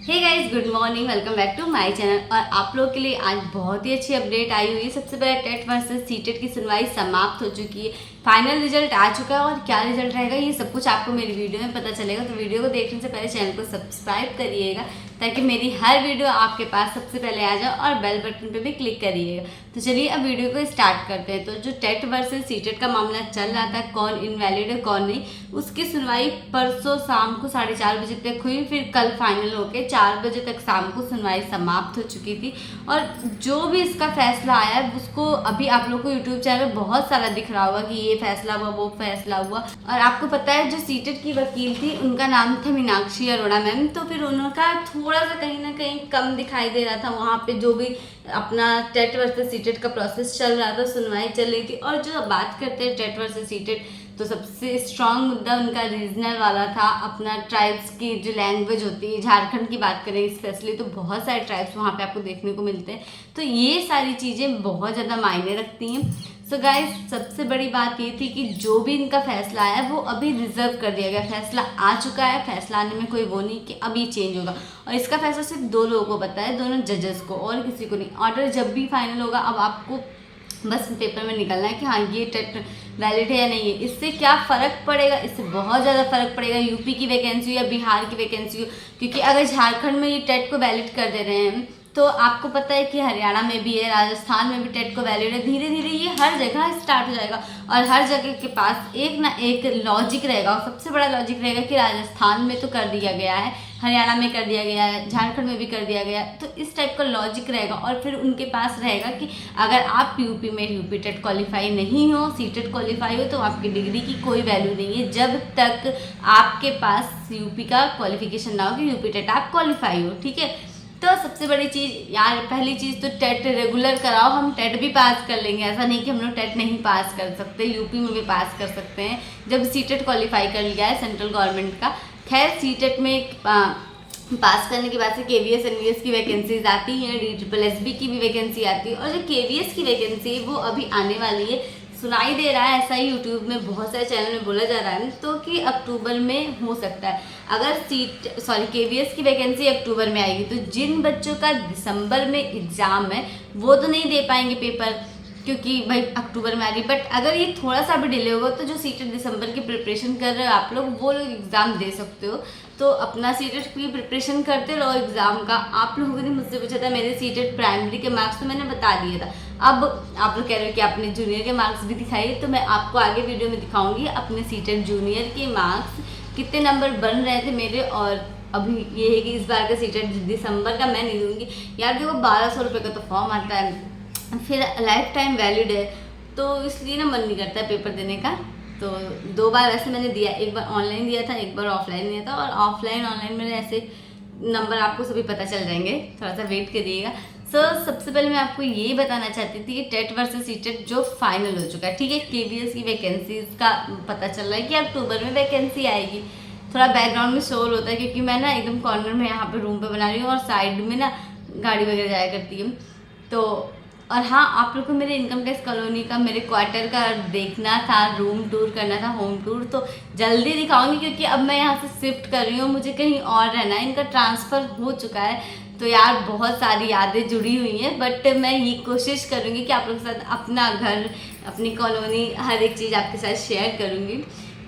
Hey guys, good morning, welcome back to my channel. और आप लोगों के लिए आज बहुत ही अच्छी अपडेट आई हुई है। सबसे पहले टेट वर्सेस सीटेट की सुनवाई समाप्त हो चुकी है, फाइनल रिजल्ट आ चुका है और क्या रिजल्ट रहेगा ये सब कुछ आपको मेरी वीडियो में पता चलेगा। तो वीडियो को देखने से पहले चैनल को सब्सक्राइब करिएगा ताकि मेरी हर वीडियो आपके पास सबसे पहले आ जाए और बेल बटन पे भी क्लिक करिएगा। तो चलिए अब वीडियो को स्टार्ट करते हैं। तो जो टेट वर्सेस सीटेट का मामला चल रहा था, कौन इनवैलिड है कौन नहीं, उसकी सुनवाई परसों शाम को 4:30 बजे तक हुई। फिर कल फाइनल होके 4 बजे तक शाम को सुनवाई समाप्त हो चुकी थी। और जो भी इसका फैसला आया है उसको अभी आप लोग को यूट्यूब चैनल बहुत सारा दिख रहा होगा कि ये फैसला हुआ वो फैसला हुआ। और आपको पता है जो सीटेट की वकील थी उनका नाम था मीनाक्षी अरोड़ा मैम। तो फिर उनका थोड़ा सा कहीं ना कहीं कम दिखाई दे रहा था वहाँ पे, जो भी अपना टेट वर्सेस सीटेट का प्रोसेस चल रहा था, सुनवाई चल रही थी। और जो बात करते हैं टेट वर्सेस सीटेट, तो सबसे स्ट्रॉन्ग मुद्दा उनका रीजनल वाला था। अपना ट्राइब्स की जो लैंग्वेज होती है, झारखंड की बात करें स्पेशली, तो बहुत सारे ट्राइब्स वहाँ पे आपको देखने को मिलते हैं। तो ये सारी चीज़ें बहुत ज़्यादा मायने रखती हैं। सो गाइस, सबसे बड़ी बात ये थी कि जो भी इनका फैसला आया वो अभी रिजर्व कर दिया गया। फैसला आ चुका है, फैसला आने में कोई वो नहीं कि अब ये चेंज होगा। और इसका फैसला सिर्फ 2 लोगों को पता है, दोनों जजेस को, और किसी को नहीं। ऑर्डर जब भी फाइनल होगा अब आपको बस पेपर में निकलना है कि हाँ ये टेट वैलिड है या नहीं है। इससे क्या फ़र्क पड़ेगा? इससे बहुत ज़्यादा फ़र्क पड़ेगा। यूपी की वैकेंसी हो या बिहार की वैकेंसी हो, क्योंकि अगर झारखंड में ये टेट को वैलिड कर दे रहे हैं तो आपको पता है कि हरियाणा में भी है, राजस्थान में भी टेट को वैलिड है। धीरे धीरे ये हर जगह स्टार्ट हो जाएगा और हर जगह के पास एक ना एक लॉजिक रहेगा। और सबसे बड़ा लॉजिक रहेगा कि राजस्थान में तो कर दिया गया है, हरियाणा में कर दिया गया है, झारखंड में भी कर दिया गया है। तो इस टाइप का लॉजिक रहेगा। और फिर उनके पास रहेगा कि अगर आप यूपी में यूपी टेट क्वालिफाई नहीं हो, सीटेट क्वालिफाई हो, तो आपकी डिग्री की कोई वैल्यू नहीं है जब तक आपके पास यूपी का क्वालिफिकेशन ना हो कि यूपी टेट आप क्वालिफाई हो। ठीक है, तो सबसे बड़ी चीज़ यार, पहली चीज़ तो टेट रेगुलर कराओ। हम टेट भी पास कर लेंगे, ऐसा नहीं कि हम लोग टेट नहीं पास कर सकते, यूपी में भी पास कर सकते हैं जब सीटेट क्वालिफाई कर लिया है सेंट्रल गवर्नमेंट का। खैर, सीटेट में पास करने के बाद से केवीएस एनवीएस की वैकेंसीज आती हैं, DSSB की भी वैकेंसी आती है। और जो केवीएस की वैकेंसी है वो अभी आने वाली है, सुनाई दे रहा है, ऐसा ही यूट्यूब में बहुत सारे चैनल में बोला जा रहा है तो कि अक्टूबर में हो सकता है। अगर केवीएस की वैकेंसी अक्टूबर में आएगी तो जिन बच्चों का दिसंबर में एग्ज़ाम है वो तो नहीं दे पाएंगे पेपर, क्योंकि भाई अक्टूबर में आ रही। बट अगर ये थोड़ा सा भी डिले होगा तो जो सीटेट दिसंबर की प्रिपरेशन कर रहे हो आप लोग, वो लोग एग्ज़ाम दे सकते हो। तो अपना सीटेट की प्रिपरेशन करते रहो एग्ज़ाम का। आप लोगों ने मुझसे पूछा था मेरे सीटेट प्राइमरी के मार्क्स, तो मैंने बता दिया था। अब आप लोग कह रहे हो कि आपने जूनियर के मार्क्स भी दिखाइए, तो मैं आपको आगे वीडियो में दिखाऊंगी अपने सीटेट जूनियर के मार्क्स कितने नंबर बन रहे थे मेरे। और अभी ये है कि इस बार का सीटेट दिसंबर का मैं नहीं दूँगी यार। देखो 1200 रुपये का तो फॉर्म आता है, फिर लाइफ टाइम वैलिड है, तो इसलिए ना मन नहीं करता है पेपर देने का। तो 2 बार ऐसे मैंने दिया, एक बार ऑनलाइन दिया था, एक बार ऑफलाइन दिया था। और ऑफलाइन ऑनलाइन मैंने ऐसे नंबर आपको सभी पता चल जाएंगे, थोड़ा सा वेट करिएगा। सबसे पहले मैं आपको ये बताना चाहती थी कि टेट वर्सेस सीटेट जो फाइनल हो चुका है। ठीक है, केवीएस की वैकेंसीज का पता चल रहा है कि अक्टूबर में वैकेंसी आएगी। थोड़ा बैकग्राउंड में शोर होता है क्योंकि मैं ना एकदम कॉर्नर में यहाँ पे रूम पे बना रही हूँ और साइड में ना गाड़ी वगैरह जाया करती हूँ। तो और हाँ, आप लोग को मेरे इनकम टैक्स कॉलोनी का, मेरे क्वार्टर का देखना था, रूम टूर करना था, होम टूर, तो जल्दी दिखाऊंगी क्योंकि अब मैं यहाँ से शिफ्ट कर रही हूँ, मुझे कहीं और रहना है। इनका ट्रांसफ़र हो चुका है, तो यार बहुत सारी यादें जुड़ी हुई हैं। बट मैं ये कोशिश करूँगी कि आप लोग के साथ अपना घर, अपनी कॉलोनी, हर एक चीज़ आपके साथ शेयर करूँगी।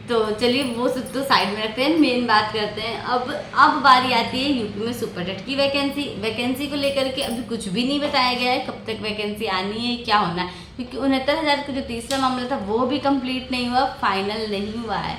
तो चलिए वो सब तो साइड में रखते हैं, मेन बात करते हैं। अब बारी आती है यूपी में सुपर टेट की वैकेंसी को लेकर के अभी कुछ भी नहीं बताया गया है, कब तक वैकेंसी आनी है, क्या होना है। क्योंकि 69,000 का जो तीसरा मामला था वो भी कंप्लीट नहीं हुआ, फाइनल नहीं हुआ है।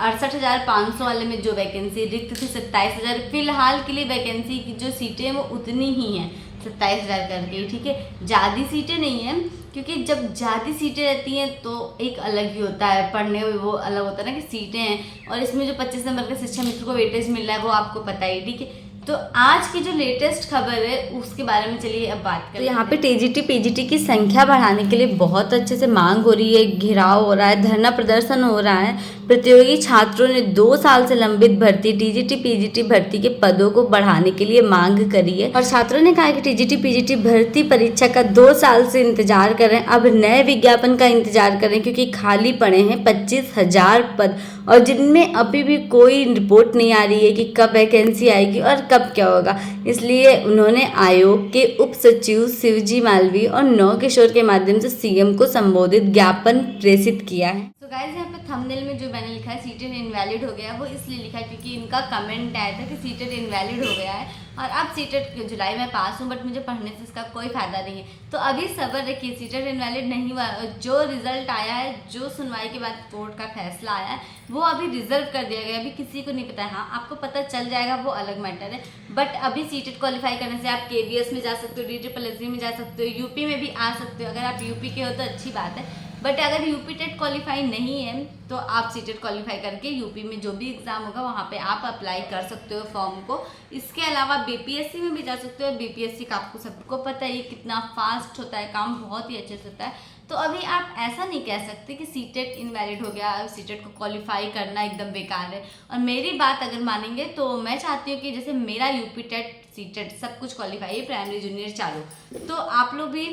68,500 वाले में जो वैकेंसी रिक्त थी 27,000 फिलहाल के लिए वैकेंसी की जो सीटें हैं वो उतनी ही हैं, 27,000 करके। ठीक है, ज़्यादा सीटें नहीं हैं, क्योंकि जब ज़्यादा सीटें रहती हैं तो एक अलग ही होता है, पढ़ने में वो अलग होता है ना कि सीटें हैं। और इसमें जो 25 नंबर का शिक्षा मित्र को वेटेज मिल रहा है वो आपको पता ही। ठीक है, तो आज की जो लेटेस्ट खबर है उसके बारे में चलिए अब बात करें। तो यहाँ पे टीजीटी पीजीटी की संख्या बढ़ाने के लिए बहुत अच्छे से मांग हो रही है, घेराव हो रहा है, धरना प्रदर्शन हो रहा है। प्रतियोगी छात्रों ने 2 साल से लंबित भर्ती टीजीटी पीजीटी भर्ती के पदों को बढ़ाने के लिए मांग करी है। और छात्रों ने कहा कि टीजीटी पीजीटी भर्ती परीक्षा का 2 साल से इंतजार कर रहे हैं, अब नए विज्ञापन का इंतजार कर रहे हैं, क्योंकि खाली पड़े हैं 25,000 पद और जिनमें अभी भी कोई रिपोर्ट नहीं आ रही है कि कब वैकेंसी आएगी और कब तब क्या होगा। इसलिए उन्होंने आयोग के उप सचिव शिवजी मालवी और नौ किशोर के माध्यम से सीएम को संबोधित ज्ञापन प्रेषित किया है। तो गाइस यहाँ पे थंबनेल में जो मैंने लिखा है सीटेट इनवैलिड हो गया, वो इसलिए लिखा है क्योंकि इनका कमेंट आया था कि सीटेट इनवैलिड हो गया है और अब सीटेट जुलाई में पास हूँ बट मुझे पढ़ने से इसका कोई फायदा नहीं है। तो अभी सब्र रखिए, सीटेट इनवैलिड नहीं हुआ। जो रिजल्ट आया है, जो सुनवाई के बाद कोर्ट का फैसला आया है, वो अभी रिजर्व कर दिया गया, अभी किसी को नहीं पता है। हाँ, आपको पता चल जाएगा, वो अलग मैटर है। बट अभी सीटेट क्वालिफाई करने से आप केबीएस में जा सकते हो, DSSS में जा सकते हो, यूपी में भी आ सकते हो। अगर आप यूपी के हो तो अच्छी बात है, बट अगर यूपी टेट क्वालिफाई नहीं है तो आप सीटेट क्वालिफाई करके यूपी में जो भी एग्ज़ाम होगा वहाँ पे आप अप्लाई कर सकते हो फॉर्म को। इसके अलावा बीपीएससी में भी जा सकते हो। बीपीएससी का आपको सबको पता है कितना फास्ट होता है, काम बहुत ही अच्छे से होता है। तो अभी आप ऐसा नहीं कह सकते कि सीटेट इनवैलिड हो गया, सीटेट को क्वालिफाई करना एकदम बेकार है। और मेरी बात अगर मानेंगे तो मैं चाहती हूँ कि जैसे मेरा यूपी टेट सीटेट सब कुछ क्वालिफाई है, प्राइमरी जूनियर चालू, तो आप लोग भी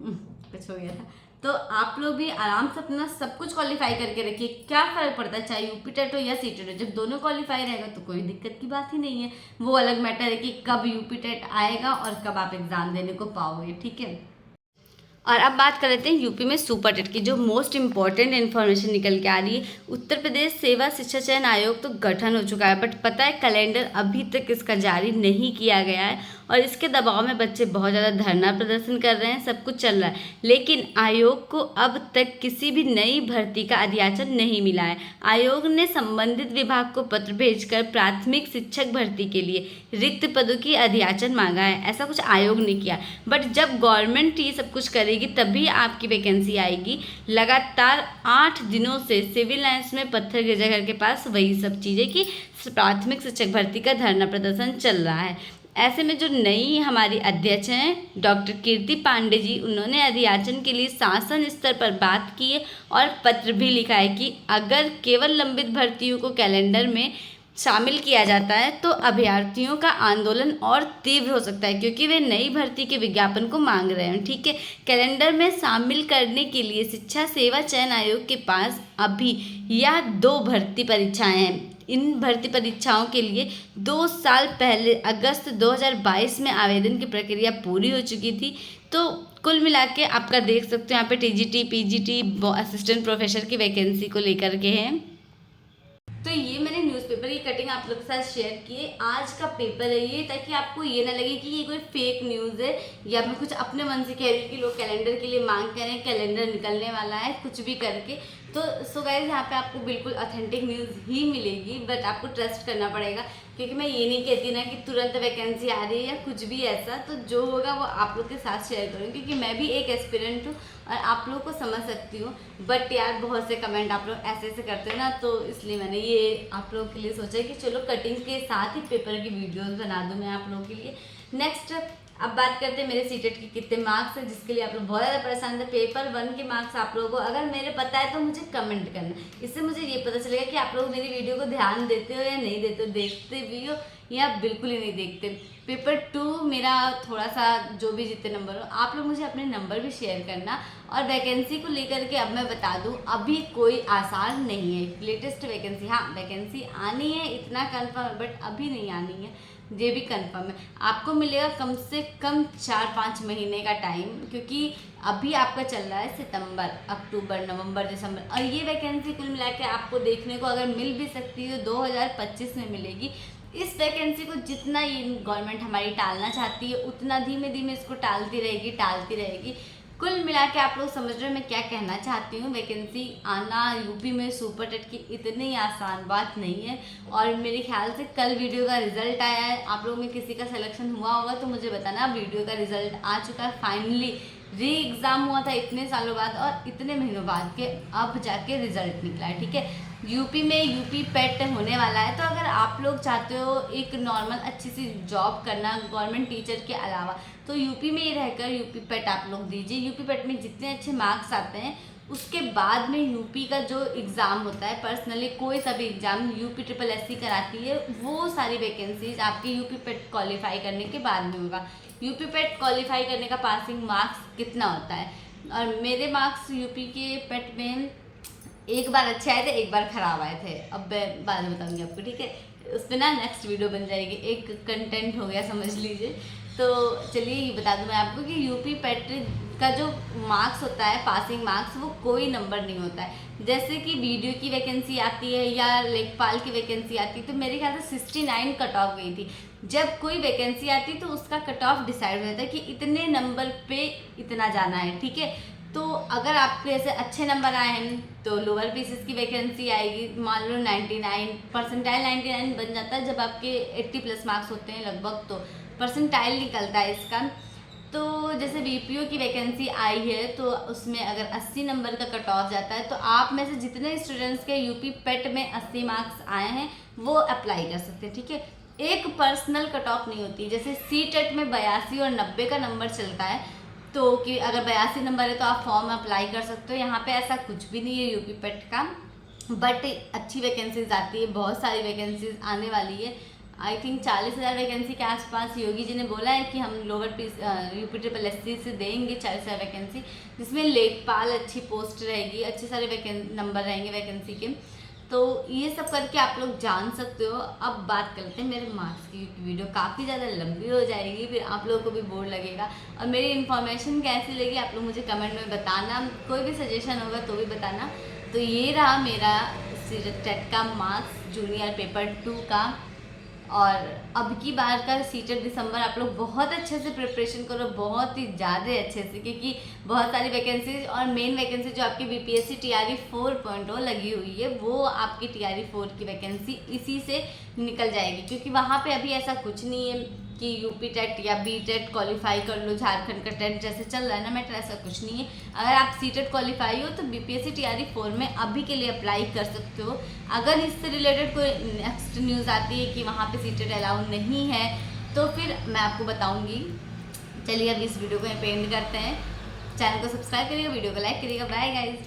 कुछ हो गया था, तो आप लोग भी आराम से अपना सब कुछ क्वालिफाई करके रखिए। क्या फ़र्क पड़ता है चाहे यूपी टेट हो या सीटेट हो, जब दोनों क्वालिफाई रहेगा तो कोई दिक्कत की बात ही नहीं है। वो अलग मैटर है कि कब यूपी टेट आएगा और कब आप एग्ज़ाम देने को पाओगे, ठीक है। और अब बात कर लेते हैं यूपी में सुपर टेट की, जो मोस्ट इम्पॉर्टेंट इन्फॉर्मेशन निकल के आ रही है। उत्तर प्रदेश सेवा शिक्षा चयन आयोग तो गठन हो चुका है, बट पता है कैलेंडर अभी तक इसका जारी नहीं किया गया है और इसके दबाव में बच्चे बहुत ज़्यादा धरना प्रदर्शन कर रहे हैं, सब कुछ चल रहा है। लेकिन आयोग को अब तक किसी भी नई भर्ती का अधियाचन नहीं मिला है। आयोग ने संबंधित विभाग को पत्र भेजकर प्राथमिक शिक्षक भर्ती के लिए रिक्त पदों की अधियाचन मांगा है। ऐसा कुछ आयोग ने किया, बट जब गवर्नमेंट ये सब कुछ करेगी तभी आपकी वैकेंसी आएगी। लगातार 8 दिनों से सिविल लाइन्स में पत्थर गिरजाघर के पास वही सब चीज़ें कि प्राथमिक शिक्षक भर्ती का धरना प्रदर्शन चल रहा है। ऐसे में जो नई हमारी अध्यक्ष हैं डॉक्टर कीर्ति पांडे जी, उन्होंने अधियाचन के लिए शासन स्तर पर बात की है और पत्र भी लिखा है कि अगर केवल लंबित भर्तियों को कैलेंडर में शामिल किया जाता है तो अभ्यर्थियों का आंदोलन और तीव्र हो सकता है, क्योंकि वे नई भर्ती के विज्ञापन को मांग रहे हैं, ठीक है। कैलेंडर में शामिल करने के लिए शिक्षा सेवा चयन आयोग के पास अभी यह 2 भर्ती परीक्षाएं हैं। इन भर्ती परीक्षाओं के लिए 2 साल पहले अगस्त 2022 में आवेदन की प्रक्रिया पूरी हो चुकी थी। तो कुल मिला के आपका देख सकते हो यहाँ पे टीजीटी, पीजीटी, असिस्टेंट प्रोफेसर की वैकेंसी को लेकर के हैं। तो ये मैंने न्यूज़पेपर की कटिंग आप लोगों के साथ शेयर की है। आज का पेपर है ये, ताकि आपको ये ना लगे कि ये कोई फेक न्यूज़ है या मैं कुछ अपने मन से कह रही हूँ कि लोग कैलेंडर के लिए मांग करें, कैलेंडर निकलने वाला है कुछ भी करके। तो सो गाइस, यहाँ पे आपको बिल्कुल ऑथेंटिक न्यूज़ ही मिलेगी, बट आपको ट्रस्ट करना पड़ेगा, क्योंकि मैं ये नहीं कहती ना कि तुरंत वैकेंसी आ रही है या कुछ भी ऐसा। तो जो होगा वो आप लोग के साथ शेयर करूँगी, क्योंकि मैं भी एक एस्पिरेंट हूँ और आप लोगों को समझ सकती हूँ। बट यार बहुत से कमेंट आप लोग ऐसे ऐसे करते हैं ना, तो इसलिए मैंने ये आप लोगों के लिए सोचा कि चलो कटिंग के साथ ही पेपर की वीडियोज़ बना दूँ मैं आप लोगों के लिए। नेक्स्ट अब बात करते हैं मेरे सीटेट के कितने मार्क्स हैं, जिसके लिए आप लोग बहुत ज़्यादा परेशान थे। पेपर 1 के मार्क्स आप लोगों को अगर मेरे पता है तो मुझे कमेंट करना, इससे मुझे ये पता चलेगा कि आप लोग मेरी वीडियो को ध्यान देते हो या नहीं देते हो, देखते भी हो या बिल्कुल ही नहीं देखते। पेपर 2 मेरा थोड़ा सा जो भी जितने नंबर हो, आप लोग मुझे अपने नंबर भी शेयर करना। और वैकेंसी को लेकर के अब मैं बता दूं, अभी कोई आसान नहीं है। लेटेस्ट वैकेंसी, हाँ वैकेंसी आनी है इतना कंफर्म है, बट अभी नहीं आनी है, ये भी कंफर्म है। आपको मिलेगा कम से कम 4-5 महीने का टाइम, क्योंकि अभी आपका चल रहा है सितंबर, अक्टूबर, नवंबर, दिसंबर, और ये वैकेंसी कुल मिला के आपको देखने को अगर मिल भी सकती है 2025 में मिलेगी। इस वैकेंसी को जितना ये गवर्नमेंट हमारी टालना चाहती है, उतना धीमे धीमे इसको टालती रहेगी। कुल मिला के आप लोग समझ रहे हो मैं क्या कहना चाहती हूँ। वैकेंसी आना यूपी में सुपर टेट की इतनी आसान बात नहीं है। और मेरे ख्याल से कल वीडियो का रिजल्ट आया है, आप लोग में किसी का सिलेक्शन हुआ होगा तो मुझे बताना। वीडियो का रिजल्ट आ चुका है फाइनली। री एग्ज़ाम हुआ था इतने सालों बाद और इतने महीनों बाद के अब जाके रिजल्ट निकला है, ठीक है। यूपी में यूपी पेट होने वाला है। तो अगर आप लोग चाहते हो एक नॉर्मल अच्छी सी जॉब करना गवर्नमेंट टीचर के अलावा, तो यूपी में ही रहकर यूपी पेट आप लोग दीजिए। यूपी पेट में जितने अच्छे मार्क्स आते हैं उसके बाद में यूपी का जो एग्ज़ाम होता है, पर्सनली कोई सा भी एग्ज़ाम यूपी SSSC कराती है, वो सारी वैकेंसीज आपके यूपी पेट क्वालिफाई करने के बाद में होगा। यूपी पेट क्वालिफाई करने का पासिंग मार्क्स कितना होता है, और मेरे मार्क्स यूपी के पेट में एक बार अच्छे आए थे, एक बार ख़राब आए थे। अब मैं बाद में बताऊँगी आपको, ठीक है। उस पर ना नेक्स्ट वीडियो बन जाएगी, एक कंटेंट हो गया समझ लीजिए। तो चलिए ये बता दूं मैं आपको कि यूपी पेट का जो मार्क्स होता है, पासिंग मार्क्स, वो कोई नंबर नहीं होता है। जैसे कि वीडियो की वैकेंसी आती है या लेखपाल की वैकेंसी आती है, तो मेरे ख्याल से 69 कट ऑफ गई थी। जब कोई वैकेंसी आती तो उसका कट ऑफ डिसाइड हो जाता है कि इतने नंबर पे इतना जाना है, ठीक है। तो अगर आपके ऐसे अच्छे नंबर आए हैं तो लोअर पीसेस की वैकेंसी आएगी, मान लो 99 परसेंटाइल 99 बन जाता है। जब आपके 80 प्लस मार्क्स होते हैं लगभग, तो परसेंटाइल निकलता है इसका। तो जैसे बीपीओ की वैकेंसी आई है तो उसमें अगर 80 नंबर का कट ऑफ जाता है, तो आप में से जितने स्टूडेंट्स के यूपी पेट में 80 मार्क्स आए हैं वो अप्लाई कर सकते हैं, ठीक है। एक पर्सनल कट ऑफ नहीं होती। जैसे सी टेट में 82 और 90 का नंबर चलता है, तो कि अगर 82 नंबर है तो आप फॉर्म अप्लाई कर सकते हो। यहाँ पे ऐसा कुछ भी नहीं है यूपी पेट का, बट अच्छी वैकेंसीज आती है, बहुत सारी वैकेंसीज आने वाली है। आई थिंक 40,000 वैकेंसी के आसपास योगी जी ने बोला है कि हम lower PCS UP triple SC से देंगे 40,000 वैकेंसी, जिसमें लेखपाल अच्छी पोस्ट रहेगी, अच्छे सारे नंबर रहेंगे वैकेंसी के। तो ये सब करके आप लोग जान सकते हो। अब बात करते हैं मेरे मार्क्स की, वीडियो काफ़ी ज़्यादा लंबी हो जाएगी, फिर आप लोगों को भी बोर लगेगा। और मेरी इन्फॉर्मेशन कैसी लगी आप लोग मुझे कमेंट में बताना, कोई भी सजेशन होगा तो भी बताना। तो ये रहा मेरा टेट का मार्क्स जूनियर पेपर 2 का। और अब की बार का सीटेट दिसंबर आप लोग बहुत अच्छे से प्रिपरेशन करो, बहुत ही ज़्यादा अच्छे से, क्योंकि बहुत सारी वैकेंसीज और मेन वैकेंसी जो आपकी बीपीएससी टीआरई 4.0 लगी हुई है, वो आपकी टीआरई 4 की वैकेंसी इसी से निकल जाएगी। क्योंकि वहाँ पे अभी ऐसा कुछ नहीं है कि यूपी टेट या बी टेट क्वालिफाई कर लो, झारखंड का टेट जैसे चल रहा है ना मैटर, ऐसा कुछ नहीं है। अगर आप सी टेट क्वालिफाई हो तो बीपीएससी टीआरई 4 में अभी के लिए अप्लाई कर सकते हो। अगर इससे रिलेटेड कोई नेक्स्ट न्यूज़ आती है कि वहाँ पे सी टेट अलाउ नहीं है तो फिर मैं आपको बताऊँगी। चलिए अब इस वीडियो को एंड करते हैं। चैनल को सब्सक्राइब करिएगा, वीडियो को लाइक करिएगा। Bye guys.